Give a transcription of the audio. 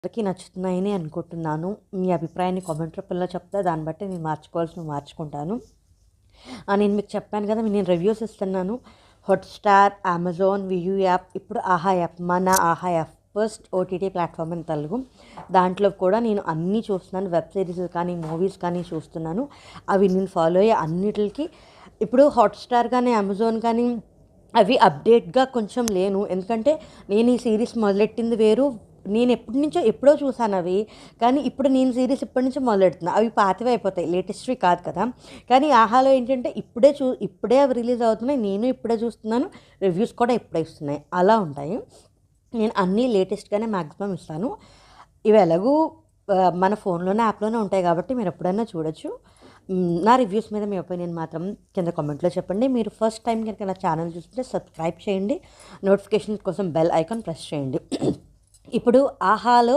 అందరికీ నచ్చుతున్నాయని అనుకుంటున్నాను. మీ అభిప్రాయాన్ని కామెంట్ రూపంలో చెప్తే దాన్ని బట్టి నేను మార్చుకోవాల్సినవి మార్చుకుంటాను. నేను మీకు చెప్పాను కదా, నేను రివ్యూస్ ఇస్తున్నాను. హాట్‌స్టార్, అమెజాన్, వియూ యాప్, ఇప్పుడు ఆహా యాప్, మన ఆహా app first OTT platform in Telugu. దాంట్లో కూడా నేను అన్నీ చూస్తున్నాను. వెబ్ సిరీస్ కానీ, మూవీస్ కానీ చూస్తున్నాను. అవి నేను ఫాలో అయ్యే అన్నిటికి ఇప్పుడు హాట్‌స్టార్ కానీ, అమెజాన్ కానీ అవి అప్డేట్‌గా కొంచెం లేను. ఎందుకంటే నేను ఈ సిరీస్ మొదలెట్టింది వేరు. నేను ఎప్పుడో చూసాను అవి. కానీ ఇప్పుడు నేను సిరీస్ ఇప్పటి నుంచో మొదలెడుతున్నా. అవి పాతవే అయిపోతాయి. లేటెస్ట్‌వి కాదు కదా! కానీ ఆహాలో ఏంటంటే ఇప్పుడే అవి రిలీజ్ అవుతున్నాయి. నేను ఇప్పుడే చూస్తున్నాను. రివ్యూస్ కూడా ఇప్పుడే ఇస్తున్నాయి. అలా ఉంటాయి. నేను అన్నీ లేటెస్ట్‌గానే మాక్సిమం ఇస్తాను. ఇవి ఎలాగూ మన ఫోన్‌లోనే, యాప్‌లోనే ఉంటాయి కాబట్టి మీరు ఎప్పుడైనా చూడొచ్చు. నా రివ్యూస్ మీద మీ ఒపీనియన్ మాత్రం కింద కామెంట్‌లో చెప్పండి. మీరు ఫస్ట్ టైం కనుక నా ఛానల్ చూస్తుంటే సబ్స్క్రైబ్ చేయండి. నోటిఫికేషన్స్ కోసం బెల్ ఐకాన్ ప్రెస్ చేయండి. ఇప్పుడు ఆహాలో